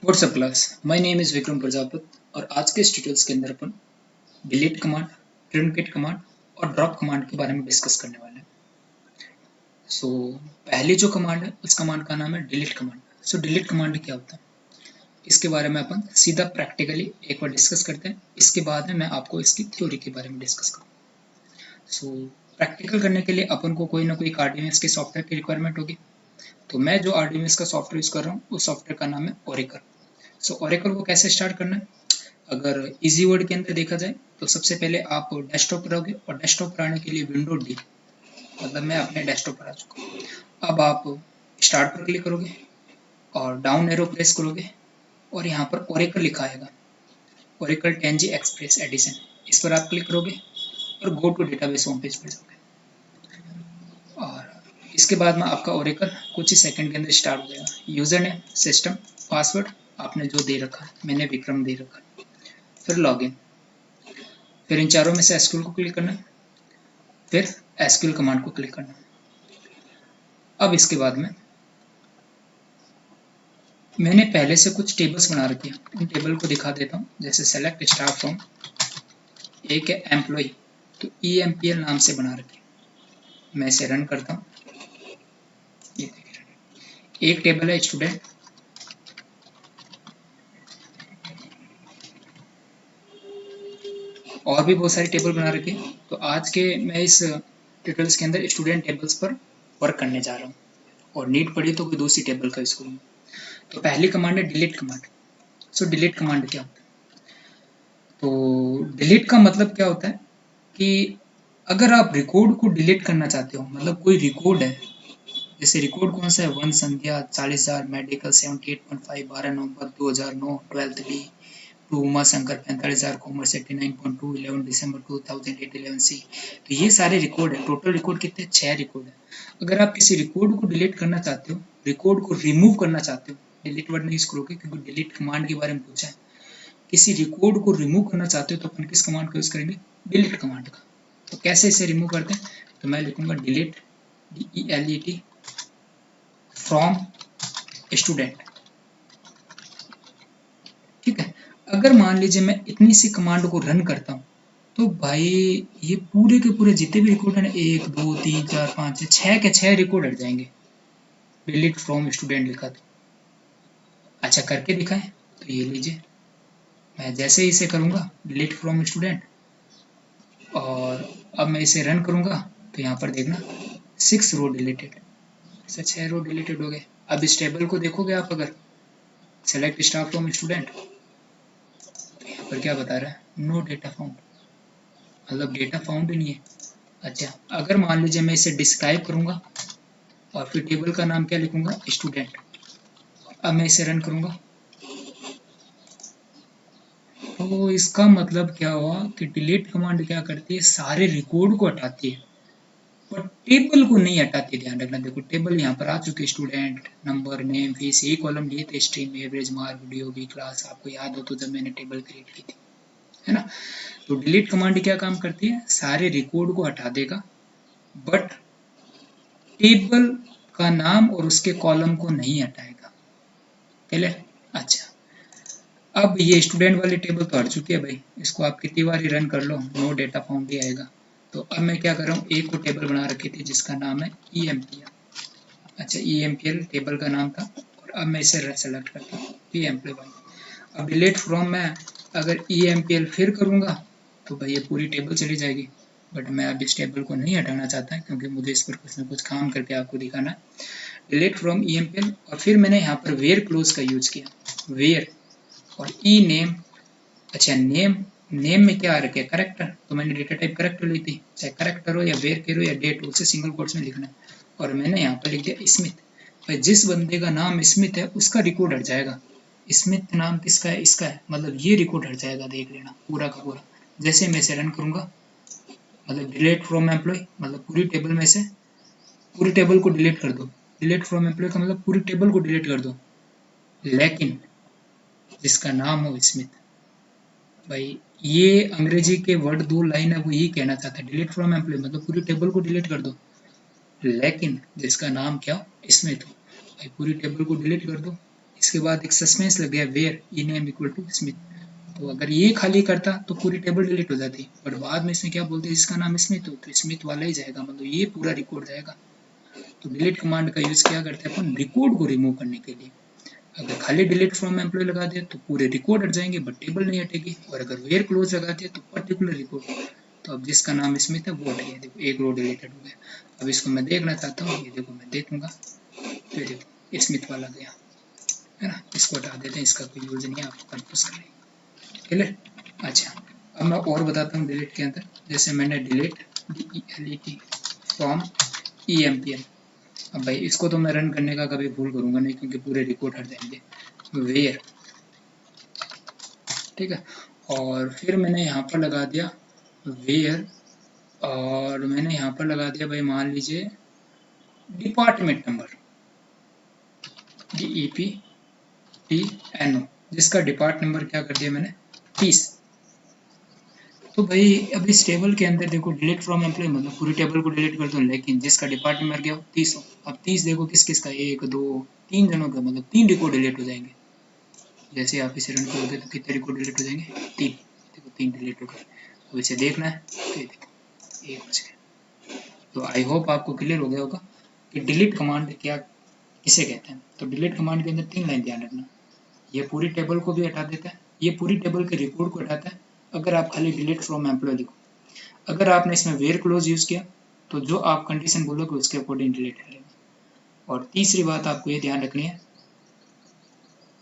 WhatsApp class, my name is Vikram Prajapat और आज के इस ट्यूटोरियल्स के अंदर अपन डिलीट कमांड, ट्रिनकेट कमांड और ड्रॉप कमांड के बारे में डिस्कस करने वाले हैं। सो पहली जो कमांड है उस कमांड का नाम है डिलीट कमांड। सो डिलीट कमांड क्या होता है इसके बारे में अपन सीधा प्रैक्टिकली एक बार डिस्कस करते हैं। इसके बाद में मैं आपको इसकी थ्योरी के बारे में डिस्कस करूँगा। सो प्रैक्टिकल करने के लिए अपन को कोई ना कोई आरडीएमएस के सॉफ्टवेयर की रिक्वायरमेंट होगी। तो मैं जो आरडीएमएस का सॉफ्टवेयर यूज़ कर रहा हूँ उस सॉफ्टवेयर का नाम है ओरेकल। सो ओरेकल को कैसे स्टार्ट करना है, अगर इजी वर्ड के अंदर देखा जाए तो सबसे पहले आप डेस्कटॉप पर आओगे और डेस्कटॉप पर आने के लिए विंडो डी, मतलब मैं अपने डेस्कटॉप पर आ चुका हूँ। अब आप स्टार्ट पर क्लिक करोगे और डाउन एरो प्रेस करोगे और यहाँ पर ओरेकल लिखा आएगा, ओरेकल 10G एक्सप्रेस एडिशन। इस पर आप क्लिक करोगे और go to database home page पर जाओगे और इसके बाद में आपका ओरेकल कुछ ही सेकंड के अंदर स्टार्ट हो जाएगा। यूजर नेम, सिस्टम, पासवर्ड आपने जो दे रखा है, मैंने विक्रम दे रखा है, फिर लॉगिन, फिर इन चारों में से एसक्यूएल को क्लिक करना है, फिर एसक्यूएल कमांड को क्लिक करना है। अब इसके बाद में मैंने पहले से कुछ टेबल्स बना रखी हैं, उन टेबल को दिखा देता हूँ। जैसे सेलेक्ट स्टाफ फ्रॉम, एक है एम्प्लॉय, तो EMPL नाम से बना रखी है। मैं इसे रन करता हूँ। ये देखिए, एक टेबल है स्टूडेंट, और भी बहुत सारी टेबल बना रखी है। तो आज के मैं इस ट्यूटोरियल्स के अंदर स्टूडेंट टेबल्स पर वर्क करने जा रहा हूँ और नीड पड़ी तो कोई दूसरी टेबल का यूज करूँगा। तो पहली कमांड है डिलीट कमांड। सो डिलीट कमांड क्या होता है, तो डिलीट का मतलब क्या होता है कि अगर आप रिकॉर्ड को डिलीट करना चाहते हो, मतलब कोई रिकॉर्ड है, जैसे रिकॉर्ड कौन सा है, वन संध्या 40,000, मेडिकल 78.5, 12 नवंबर 2009, 12th D, two Uma Shankar 45,000, commerce 89.2, 11 दिसंबर 2008, 11C। तो ये सारे रिकॉर्ड है। टोटल रिकॉर्ड कितने, 6 रिकॉर्ड है। अगर आप किसी रिकॉर्ड को डिलीट करना चाहते हो, रिकॉर्ड को रिमूव करना चाहते हो, डिलीट वर्ड नहीं यूज करोगे क्योंकि डिलीट कमांड के बारे में पूछा है। किसी रिकॉर्ड को रिमूव करना चाहते हो तो अपन किस कमांड का यूज करेंगे, डिलीट कमांड का। तो कैसे इसे रिमूव करते हैं, तो मैं लिखूंगा डिलीट, DELET फ्रॉम स्टूडेंट। ठीक है। अगर मान लीजिए मैं इतनी सी कमांड को रन करता हूँ तो भाई ये पूरे के पूरे जितने भी रिकॉर्ड है, 1 2 3 4 5 6 के 6 रिकॉर्ड हट जाएंगे। डिलीट फ्रॉम स्टूडेंट लिखा था, अच्छा करके दिखाएं। तो ये लीजिए, मैं जैसे ही इसे करूंगा डिलीट फ्रॉम स्टूडेंट और अब मैं इसे रन करूंगा तो यहाँ पर देखना 6 रो डिलीटेड, ऐसे 6 रो डिलीटेड हो गए। अब इस टेबल को देखोगे आप, अगर सेलेक्ट स्टाफ फ्रॉम स्टूडेंट, तो यहाँ पर क्या बता रहा है, नो डेटा फाउंड, मतलब डेटा फाउंड ही नहीं है। अच्छा, अगर मान लीजिए मैं इसे डिस्क्राइब करूंगा और फिर टेबल का नाम क्या लिखूंगा, स्टूडेंट। अब मैं इसे रन करूंगा तो इसका मतलब क्या हुआ कि डिलीट कमांड क्या करती है, सारे रिकॉर्ड को हटाती है पर टेबल को नहीं हटाती। ध्यान रखना, देखो टेबल यहाँ पर आ चुकी है, स्टूडेंट, नंबर, नेम, फीस, यही कॉलम लिए थे, stream, average mark, DOB, class, आपको याद हो तो जब मैंने टेबल क्रिएट की थी, है ना। तो डिलीट कमांड क्या काम करती है, सारे रिकॉर्ड को हटा देगा बट टेबल का नाम और उसके कॉलम को नहीं हटाएगा। क्लियर। अच्छा, अब ये स्टूडेंट वाली टेबल तो हट चुकी है भाई, इसको आप कितनी बार ही रन कर लो, नो डेटा फाउंड ही आएगा। तो अब मैं क्या कर रहा हूँ, एक को टेबल बना रखी थी जिसका नाम है EMPL। अच्छा, EMPL टेबल का नाम था और अब मैं इसे सेलेक्ट करता हूँ EMPL। अब डिलीट फ्रॉम में अगर EMPL फिर करूँगा तो भाई ये पूरी टेबल चली जाएगी, बट मैं अब इस टेबल को नहीं हटाना चाहता क्योंकि मुझे इस पर कुछ ना कुछ काम करके आपको दिखाना है। डिलीट फ्रॉम EMPL और फिर मैंने यहाँ पर वेयर क्लोज का यूज किया, वेयर और ई नेम। अच्छा, नेम, नेम में क्या आ रखे, करेक्टर, तो मैंने डेटा टाइप करेक्टर ली थी, चाहे करेक्टर हो या वेर केर हो या डेट हो, उसे सिंगल कोट्स में लिखना है। और मैंने यहाँ पर लिख दिया स्मिथ। भाई जिस बंदे का नाम स्मिथ है उसका रिकॉर्ड हट जाएगा, स्मिथ नाम किसका है, इसका है, मतलब ये रिकॉर्ड हट जाएगा, देख लेना पूरा का पूरा। जैसे मैं इसे रन करूंगा, मतलब डिलीट फ्रॉम एम्प्लॉय, मतलब पूरी टेबल में से पूरी टेबल को डिलीट कर दो। डिलीट फ्रॉम एम्प्लॉय का मतलब पूरी टेबल को डिलीट कर दो, लेकिन जिसका नाम हो स्मिथ। भाई ये अंग्रेजी के वर्ड 2 लाइन है, वो यही कहना चाहता है, डिलीट फ्रॉम एम्प्लॉय मतलब पूरी टेबल को डिलीट कर दो, लेकिन जिसका नाम क्या हो, स्मिथ हो। भाई पूरी टेबल को डिलीट कर दो, इसके बाद एक सस्पेंस लग गया where E name equal to Smith. तो अगर ये खाली करता तो पूरी टेबल डिलीट हो जाती, बट बाद में इसने क्या बोलते हैं इसका नाम स्मिथ हो तो स्मिथ वाला ही जाएगा, मतलब ये पूरा रिकॉर्ड जाएगा। तो डिलीट कमांड का यूज क्या करते हैं अपन रिकॉर्ड को रिमूव करने के लिए। अगर खाली डिलीट फ्रॉम एम्प्लॉय लगा दिया तो पूरे रिकॉर्ड हट जाएंगे बट टेबल नहीं हटेगी, और अगर वेयर क्लोज लगा दिया तो पर्टिकुलर रिकॉर्ड। तो अब जिसका नाम स्मिथ है वो हट गया, देखो एक रो डिलीटेड हो गया। अब इसको मैं देखना चाहता हूँ, ये देखो मैं देखूंगा तो देखो स्मिथ वाला गया है ना। इसको हटा देते हैं, इसका कोई यूज नहीं है, आपको कंफ्यूज कर रही क्लियर। अच्छा अब मैं और बताता हूँ डिलीट के अंदर, जैसे मैंने डिलीट DELET फ्रॉम EMPL। अब भाई इसको तो मैं रन करने का कभी भूल करूंगा नहीं क्योंकि पूरे रिकॉर्ड हट जाएंगे। वेयर, ठीक है, और फिर मैंने यहाँ पर लगा दिया वेयर, और मैंने यहाँ पर लगा दिया भाई मान लीजिए डिपार्टमेंट नंबर DEPTNO, जिसका डिपार्ट नंबर क्या कर दिया मैंने 30। तो भाई अब इस टेबल के अंदर देखो डिलीट फ्रॉम एम्प्लॉय मतलब पूरी टेबल को डिलीट कर दो, लेकिन जिसका डिपार्ट नंबर क्या हो 30 हो। अब 30 देखो किस किस का, एक दो तीन जनों का, मतलब 3 रिकॉर्ड डिलीट हो जाएंगे। जैसे आप इसे रन करोगे तो कितने रिकॉर्ड डिलीट हो जाएंगे 3, देखो 3 डिलीट हो गए। अब इसे देखना है तो देखो 1 बच गया। तो आई होप आपको क्लियर हो गया होगा कि डिलीट कमांड क्या किसे कहते हैं। तो डिलीट कमांड के अंदर 3 लाइन ध्यान रखना, ये पूरी टेबल को भी हटा देता है, ये पूरी टेबल के रिकॉर्ड को हटाता है अगर आप खाली डिलीट फ्रॉम एम्प्लॉय लिखो। अगर आपने इसमें वेयर क्लोज यूज किया तो जो आप कंडीशन बोलोगे उसके अकॉर्डिंग डिलीट करेगा। और तीसरी बात आपको ये ध्यान रखनी है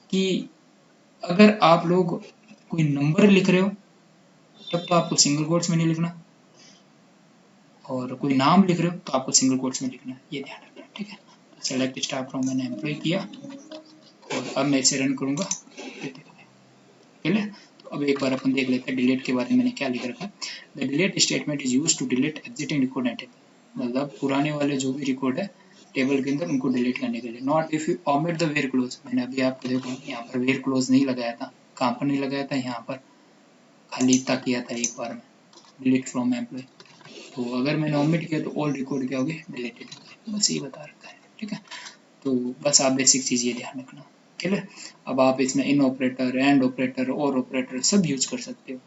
कि अगर आप लोग कोई नंबर लिख रहे हो तब तो आपको सिंगल कोट्स में नहीं लिखना, और कोई नाम लिख रहे हो तो आपको सिंगल कोट्स में लिखना है, ये ध्यान रखना, ठीक है। सेलेक्ट स्टार फ्रॉम मैंने एम्प्लॉय किया और अब मैं इसे रन करूंगा, ठीक है। तो अब एक बार अपन देख लेते हैं डिलीट के बारे में मैंने क्या लिख रखा है। The delete statement is used to delete existing record at table, मतलब पुराने वाले जो भी रिकॉर्ड है टेबल के अंदर उनको डिलीट करने के लिए। Not if you omit the where clause, मैंने अभी आपको देखो यहाँ पर वेयर क्लोज नहीं लगाया था, कहाँ पर नहीं लगाया था, यहाँ पर खाली इतना किया था एक बार में डिलीट फ्रॉम एम्प्लॉय। तो अगर मैंने ओमिट किया तो ऑल रिकॉर्ड क्या हो गए डिलीटेड हो गए, बस ये बता रखा है, ठीक है। तो बस आप बेसिक चीज़ ये ध्यान रखना, क्लियर। अब आप इसमें इन ऑपरेटर, एंड ऑपरेटर, और ऑपरेटर सब यूज कर सकते हो,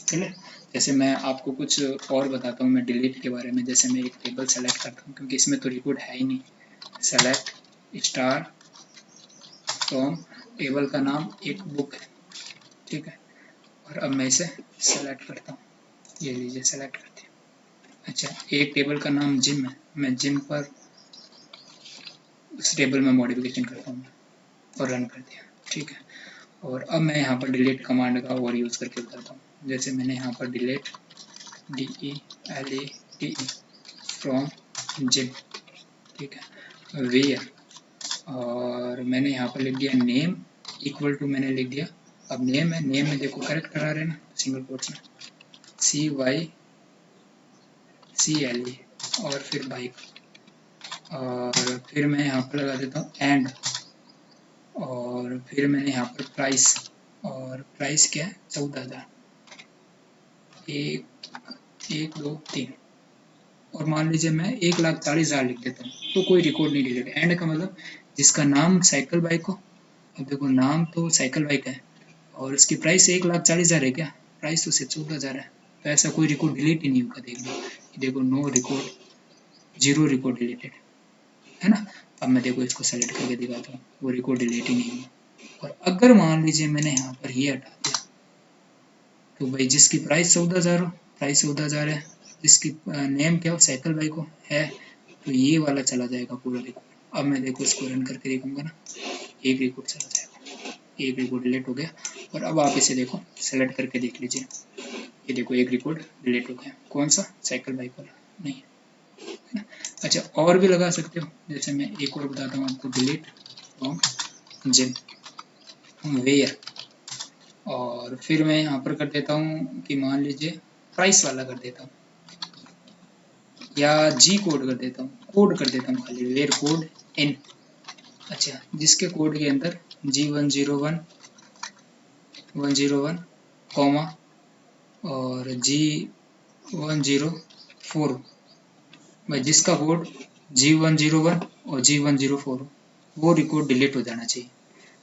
क्लियर। जैसे मैं आपको कुछ और बताता हूँ मैं डिलीट के बारे में, जैसे मैं एक टेबल सेलेक्ट करता हूँ क्योंकि इसमें तो रिकॉर्ड है ही नहीं। सेलेक्ट स्टार फ्रॉम, टेबल का नाम एक बुक है, ठीक है, और अब मैं इसे सेलेक्ट करता हूँ, ये लीजिए सेलेक्ट करते हैं। अच्छा एक टेबल का नाम जिम है, मैं जिम पर उस टेबल में मॉडिफिकेशन करता हूँ और रन कर दिया, ठीक है। और अब मैं यहाँ पर डिलीट कमांड का और यूज़ करके बताता हूँ, जैसे मैंने यहाँ पर डिलीट DELETE फ्रॉम जिम, ठीक है, वेयर, और मैंने यहाँ पर लिख दिया नेम इक्वल टू, मैंने लिख दिया, अब नेम है, नेम में देखो करेक्टर आ रहे हैं ना सिंगल कोट्स में, CYCLE और फिर बाइक, और फिर मैं यहाँ पर लगा देता हूँ एंड, और फिर मैंने यहाँ पर प्राइस, और प्राइस क्या है 14,000, 1 1 2 3, और मान लीजिए मैं 1,40,000 लिख देता हूँ तो कोई रिकॉर्ड नहीं डिलीट। एंड का मतलब जिसका नाम साइकिल बाइक हो, अब देखो नाम तो साइकिल बाइक है और इसकी प्राइस 1,40,000 है, क्या प्राइस तो सिर्फ 14,000 है, तो ऐसा कोई रिकॉर्ड डिलीट ही नहीं होगा। देख लो, देखो नो रिकॉर्ड, 0 रिकॉर्ड डिलीटेड है ना। अब मैं देखो इसको सेलेक्ट करके दिखाता हूँ, वो रिकॉर्ड डिलीट ही नहीं हुआ। और अगर मान लीजिए मैंने यहाँ पर ये हटा दिया तो भाई जिसकी प्राइस 14,000 हो, प्राइस 14,000 है, जिसकी नेम क्या हो साइकिल बाइक हो है, तो ये वाला चला जाएगा पूरा रिकॉर्ड। अब मैं देखो इसको रन करके देखूंगा ना, एक रिकॉर्ड चला जाएगा, एक रिकॉर्ड डिलीट हो गया। और अब आप इसे देखो सेलेक्ट करके देख लीजिए, ये देखो एक रिकॉर्ड डिलीट हो गया, कौन सा साइकिल बाइक वाला नहीं है। अच्छा और भी लगा सकते हो, जैसे मैं एक और बताता हूँ आपको, डिलीट फ्रॉम जिम वेयर, और फिर मैं यहाँ पर कर देता हूँ कि मान लीजिए प्राइस वाला कर देता हूँ, या जी कोड कर देता हूँ, कोड कर देता हूँ खाली वेयर कोड इन, अच्छा जिसके कोड के अंदर G101 कॉमा और G104, भाई जिसका कोड G101 और G104 हो वो रिकॉर्ड डिलीट हो जाना चाहिए।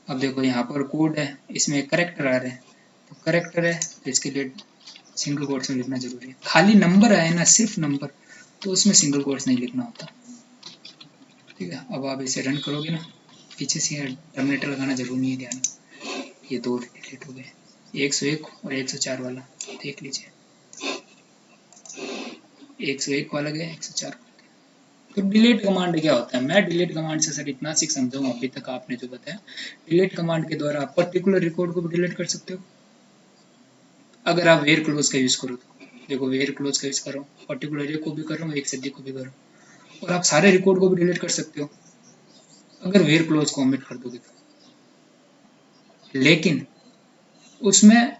अब देखो यहाँ पर कोड है, इसमें करेक्टर आ रहे हैं, तो करेक्टर है तो इसके लिए सिंगल कोट्स में लिखना जरूरी है। खाली नंबर आए ना, सिर्फ नंबर, तो उसमें सिंगल कोट्स नहीं लिखना होता। ठीक है, अब आप इसे रन करोगे ना, पीछे से टर्मिनेटर लगाना जरूरी नहीं है, ध्यान। ये दो डिलीट हो गए, 101 और 104 वाला देख लीजिए, 101 वाला गया, 104। तो डिलीट कमांड क्या होता है? मैं डिलीट कमांड से सर इतना सीख समझा हूँ अभी तक आपने जो बताया। डिलीट कमांड के द्वारा आप पर्टिकुलर रिकॉर्ड को भी डिलीट कर सकते हो, अगर आप वेयर क्लोज का यूज करो तो। देखो वेयर क्लोज का यूज कर रहा हूँ, पर्टिकुलर एक को भी कर रहा हूँ, एक से अधिक को भी कर रहा हूँ, और आप सारे रिकॉर्ड को भी डिलीट कर सकते हो अगर वेयर क्लोज को ओमिट कर दोगे तो। लेकिन उसमें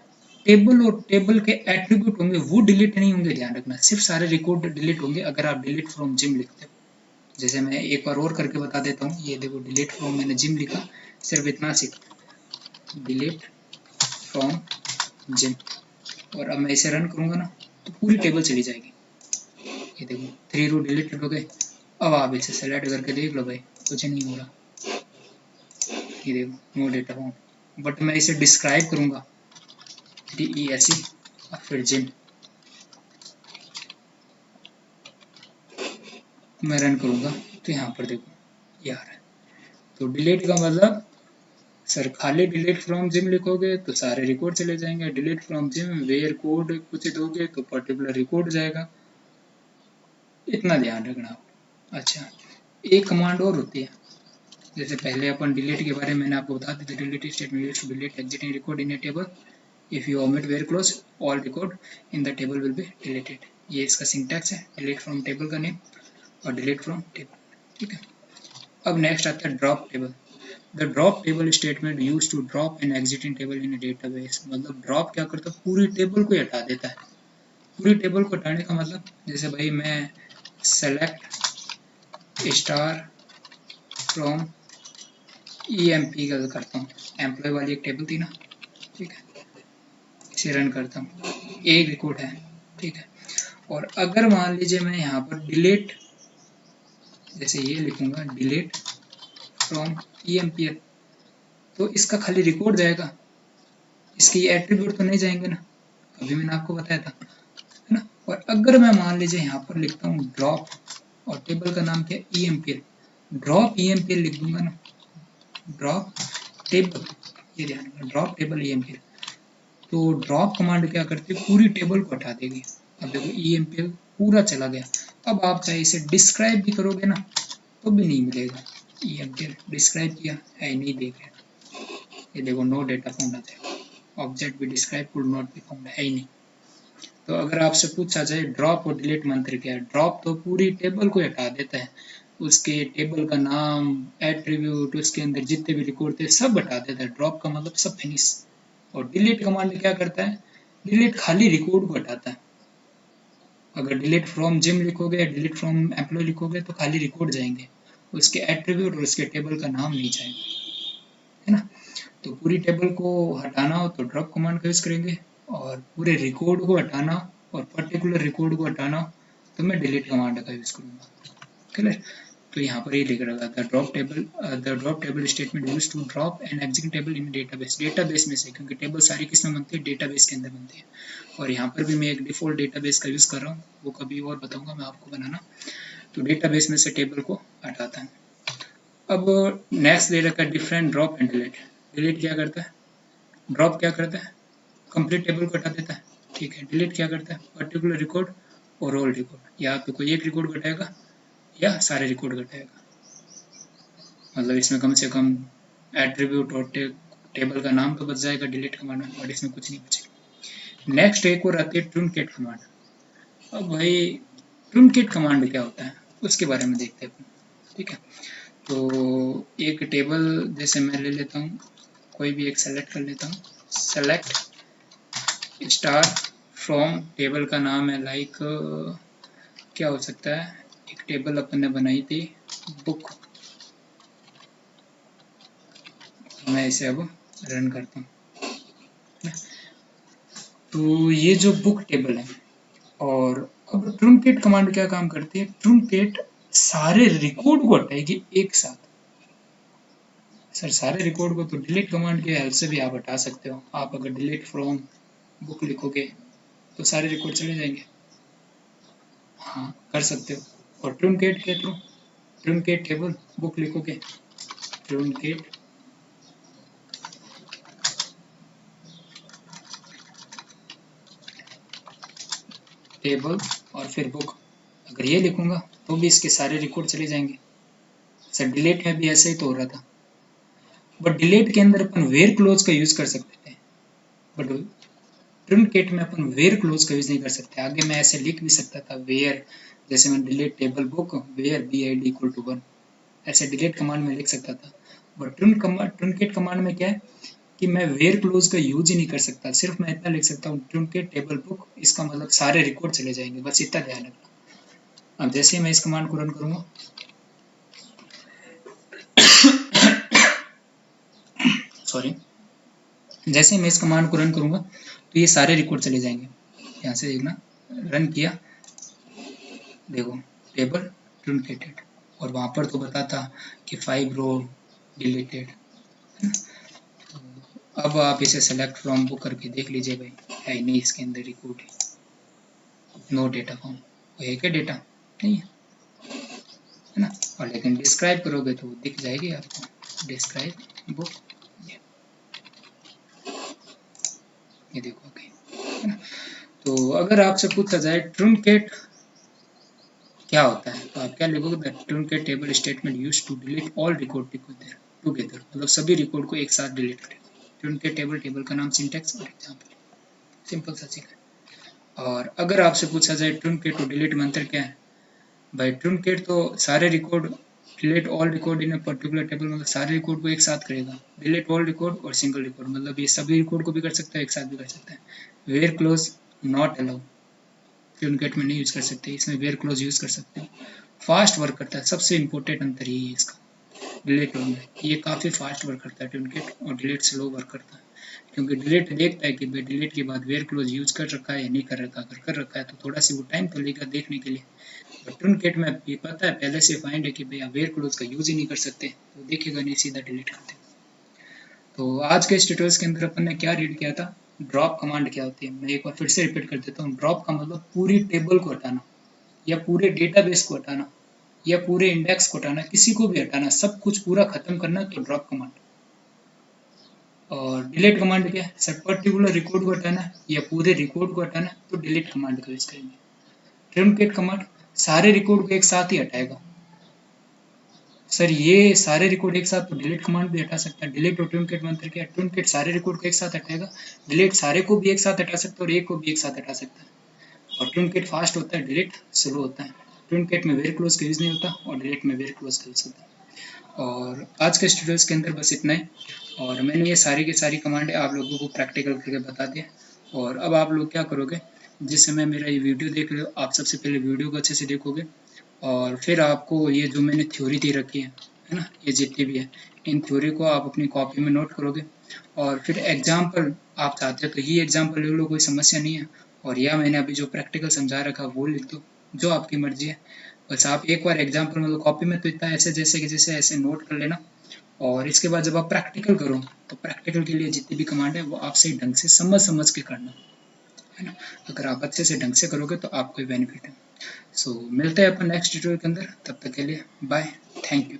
टेबल और टेबल के एट्रीब्यूट होंगे वो डिलीट नहीं होंगे, ध्यान रखना। सिर्फ सारे रिकॉर्ड डिलीट होंगे अगर आप डिलीट फ्रॉम जिम लिखते हो। जैसे मैं एक बार और करके बता देता हूँ, ये देखो डिलीट फ्रॉम, मैंने जिम लिखा, सिर्फ इतना सीख, डिलीट फ्रॉम जिम, और अब मैं इसे रन करूंगा ना तो पूरी टेबल चली जाएगी। ये देखो 3 रो डिलीटेड हो गए। अब आप इसे सेलेक्ट करके देख लो भाई, कुछ नहीं हो रहा। ये देखो नो डेटा फाउंड, बट मैं इसे डिस्क्राइब करूंगा, DESE और फिर जिम, मैं रन करूंगा तो यहाँ पर देखो ये आ रहा है। तो डिलीट का मतलब सर खाली डिलीट फ्रॉम जिम लिखोगे तो सारे रिकॉर्ड चले जाएंगे, delete from gym where code कुछ दोगे तो पर्टिकुलर रिकॉर्ड जाएगा, इतना ध्यान रखना आप। अच्छा, एक कमांड और होती है, जैसे पहले अपन डिलीट के बारे में मैंने आपको बता दिया, delete statement used to delete existing record in a table, if you omit where clause all record in the table will be deleted। ये इसका सिंटैक्स है, डिलीट फ्रॉम टेबल का नेम और डिलीट फ्रॉम टेबल। ठीक है, अब next आता है drop table. The drop table statement used to drop an existing table in a database. मतलब ड्रॉप क्या करता है, पूरी टेबल को हटा देता है। पूरी टेबल को हटाने का मतलब, जैसे भाई मैं सेलेक्ट स्टार फ्रॉम EMP का करता हूँ, एम्प्लॉय वाली एक टेबल थी ना, ठीक है, इसे रन करता हूँ, एक रिकॉर्ड है, ठीक है। और अगर मान लीजिए मैं यहाँ पर डिलीट, जैसे ये लिखूंगा डिलीट फ्रॉम EMP, तो इसका खाली रिकॉर्ड जाएगा, इसके एट्रीब्यूट तो नहीं जाएंगे ना, अभी मैंने आपको बताया था, है ना। और अगर मैं मान लीजिए यहाँ पर लिखता हूँ ड्रॉप, और टेबल का नाम क्या है EMPL, ड्रॉप EMPL लिख दूंगा ना, ड्रॉप टेबल, ये ध्यान रखना, ड्रॉप टेबल EMPL, तो ड्रॉप कमांड क्या करती है, पूरी टेबल को हटा देगी। अब देखो EMPL पूरा चला गया। अब आप चाहे इसे डिस्क्राइब भी करोगे ना तो भी नहीं मिलेगा, EMPL डिस्क्राइब किया है नहीं, देख रहे, ये देखो नो डेटा फाउंड आता है, ऑब्जेक्ट भी describe could not be found है ही नहीं। तो अगर आपसे पूछा जाए ड्रॉप और डिलीट मंत्र क्या है, ड्रॉप तो पूरी टेबल को हटा देता है, उसके टेबल का नाम, एट्रीब्यूट, उसके अंदर जितने भी रिकॉर्ड थे सब हटा देता है, ड्रॉप का मतलब सब फिनिश। और डिलीट कमांड क्या करता है, डिलीट खाली रिकॉर्ड को हटाता है। अगर डिलीट फ्रॉम जिम लिखोगे, डिलीट फ्रॉम एम्प्लॉय लिखोगे तो खाली रिकॉर्ड जाएंगे, उसके एट्रीब्यूट और उसके टेबल का नाम नहीं जाएगा, है ना। तो पूरी टेबल को हटाना हो तो ड्रॉप कमांड का यूज करेंगे, और पूरे रिकॉर्ड को हटाना और पर्टिकुलर रिकॉर्ड को हटाना तो मैं डिलीट कमांड का यूज करूंगा। क्लियर। तो यहाँ पर ये लिख रखा था the drop table statement used to drop an existing table in database, database में से, क्योंकि टेबल सारी किसमें बनती है, डेटाबेस के अंदर बनती है। और यहाँ पर भी मैं एक डिफॉल्ट डेटाबेस का यूज कर रहा हूँ, वो कभी और बताऊंगा मैं आपको बनाना। तो डेटाबेस में से टेबल को हटाता है। अब नेक्स्ट दे रखा है different drop and delete. Delete क्या करता है, ड्रॉप क्या करता है, कंप्लीट टेबल को हटा देता है, ठीक है। डिलीट क्या करता है, पर्टिकुलर रिकॉर्ड और ऑल रिकॉर्ड, या तो कोई एक रिकॉर्ड घटाएगा या सारे रिकॉर्ड घटाएगा। मतलब इसमें कम से कम एट्रीब्यूट और टेबल का नाम तो बच जाएगा डिलीट कमांड में, बट इसमें कुछ नहीं बचेगा। नेक्स्ट एक और आती है ट्रुनकेट कमांड। अब भाई ट्रुनकेट कमांड क्या होता है उसके बारे में देखते हैं, ठीक है। तो एक टेबल जैसे मैं ले लेता हूँ, कोई भी एक सेलेक्ट कर लेता हूँ, सेलेक्ट स्टार फ्रॉम, टेबल का नाम है लाइक क्या हो सकता है, एक टेबल अपन ने बनाई थी बुक, मैं इसे अब रन करता हूँ। तो ये जो बुक टेबल है, और अब ट्रुनकेट कमांड क्या काम करती है, ट्रुनकेट सारे रिकॉर्ड को हटाएगी एक साथ, सर सारे रिकॉर्ड को तो डिलीट कमांड की हेल्प से भी आप हटा सकते हो। आप अगर डिलीट फ्रॉम बुक लिखोगे तो सारे रिकॉर्ड चले जाएंगे। हाँ, कर सकते हो। और ट्रुनकेट के थ्रू, ट्रुनकेट टेबल बुक लिखोगे, ट्रुनकेट टेबल और फिर बुक, अगर ये लिखूंगा तो भी इसके सारे रिकॉर्ड चले जाएंगे। सर डिलीट में भी ऐसे ही तो हो रहा था, बट डिलीट के अंदर अपन वेयर क्लोज का यूज कर सकते थे, बट ट्रुनकेट में अपन वेयर क्लोज का यूज नहीं कर सकते। आगे मैं ऐसे लिख भी सकता था वेयर, जैसे मैं delete table book where BID equal to 1, ऐसे डिलीट कमांड में लिख सकता था। बट ट्रुनकेट कमांड में क्या है कि मैं वेयर क्लोज का यूज ही नहीं कर सकता, सिर्फ मैं इतना लिख सकता हूँ ट्रुनकेट टेबल बुक, इसका मतलब सारे रिकॉर्ड चले जाएंगे, बस इतना ध्यान रखना। अब जैसे ही मैं इस कमांड को रन करूंगा, सॉरी, जैसे ही मैं इस कमांड को रन करूंगा तो ये सारे रिकॉर्ड चले जाएंगे। यहाँ से देखना, रन किया, देखो टेबल ट्रुनकेटेड, और वहां पर तो बताता कि 5 रो डिलीटेड। अब आप इसे सेलेक्ट फ्रॉम बुक करके देख लीजिए, भाई है नहीं इसके अंदर रिकॉर्ड, नो डेटा फाउंड, वो है क्या डेटा नहीं है, है ना। और लेकिन डिस्क्राइब करोगे तो दिख जाएगी आपको, डिस्क्राइब बुक, ये देखो ओके, है ना। तो अगर आपसे पूछा जाए ट्रुनकेट क्या होता है तो आप क्या लिखोगे, that truncate table statement used to delete all record together, मतलब सभी रिकॉर्ड को एक साथ डिलीट करेगा। ट्रुनकेट टेबल, टेबल का नाम, सिंटैक्स और एग्जांपल, सिंपल सा सीखा। और अगर आपसे पूछा जाए ट्रुनकेट टू डिलीट मंत्र क्या है, भाई ट्रुनकेट तो सारे record, delete all record in a particular table, मतलब सारे रिकॉर्ड को एक साथ करेगा। डिलीट ऑल रिकॉर्ड और सिंगल रिकॉर्ड, मतलब ये सभी रिकॉर्ड को भी कर सकता है, एक साथ भी कर सकता है। वेयर क्लोज नॉट अलाउ, ट्रुनकेट में नहीं यूज कर सकते, इसमें वेयर क्लोज यूज कर सकते हो। फास्ट वर्क करता है, सबसे इंपॉर्टेंट अंतर यही है इसका डिलीट में, ये काफ़ी फास्ट वर्क करता है ट्रुनकेट, और डिलीट स्लो वर्क करता है। क्योंकि डिलीट देखता है कि भाई डिलीट के बाद वेयर क्लोज यूज कर रखा है या नहीं कर रखा, अगर कर रखा है तो थोड़ा सी वो टाइम तो लेगा देखने के लिए। और ट्रुनकेट में ये पता है पहले से फाइंड है कि भाई आप वेयर क्लोज का यूज ही नहीं कर सकते, तो देखेगा नहीं, सीधा डिलीट करते। तो आज के इस ट्यूटोरियल के अंदर अपन ने क्या रीड किया था, ड्रॉप कमांड क्या होती है। मैं एक बार फिर से रिपीट कर देता हूँ। ड्रॉप का मतलब पूरी टेबल को हटाना, या पूरे डेटाबेस को हटाना, या पूरे इंडेक्स को हटाना, किसी को भी हटाना, सब कुछ पूरा खत्म करना, तो ड्रॉप कमांड। और डिलीट कमांड क्या है, सर पर्टिकुलर रिकॉर्ड को हटाना है या पूरे रिकॉर्ड को हटाना है, तो डिलीट कमांड का यूज करेंगे। ट्रुनकेट कमांड सारे रिकॉर्ड को एक साथ ही हटाएगा। सर ये सारे रिकॉर्ड एक साथ, तो डिलीट कमांड भी हटा सकता है। डिलीट और ट्रुनकेट मंत्र क्या है, ट्रुनकेट सारे रिकॉर्ड को एक साथ हटाएगा, डिलीट सारे को भी एक साथ हटा सकता है और एक को भी एक साथ हटा सकता है। और ट्रुनकेट फास्ट होता है, डिलीट स्लो होता है। ट्रुनकेट में वेयर क्लोज का यूज नहीं होता और डिलीट में वेयर क्लोज का यूज होता है। और आज के ट्यूटोरियल के अंदर बस इतना ही, और मैंने ये सारी की सारी कमांडें आप लोगों को प्रैक्टिकल करके बता दिया। और अब आप लोग क्या करोगे, जिस समय मेरा ये वीडियो देख रहे हो, आप सबसे पहले वीडियो को अच्छे से देखोगे, और फिर आपको ये जो मैंने थ्योरी दे रखी है ना, ये जितनी भी है, इन थ्योरी को आप अपनी कॉपी में नोट करोगे। और फिर एग्जाम्पल आप चाहते हो तो ये एग्जाम्पल ले लो, कोई समस्या नहीं है। और या मैंने अभी जो प्रैक्टिकल समझा रखा वो लिख दो, जो आपकी मर्जी है। बस आप एक बार एग्जाम्पल मतलब कॉपी में तो इतना ऐसे जैसे कि जैसे ऐसे नोट कर लेना, और इसके बाद जब आप प्रैक्टिकल करो तो प्रैक्टिकल के लिए जितनी भी कमांड है वो आप सही ढंग से समझ समझ के करना, है ना। अगर आप अच्छे से ढंग से करोगे तो आपको बेनिफिट है। सो मिलते हैं अपन नेक्स्ट ट्यूटोरियल के अंदर, तब तक के लिए बाय, थैंक यू।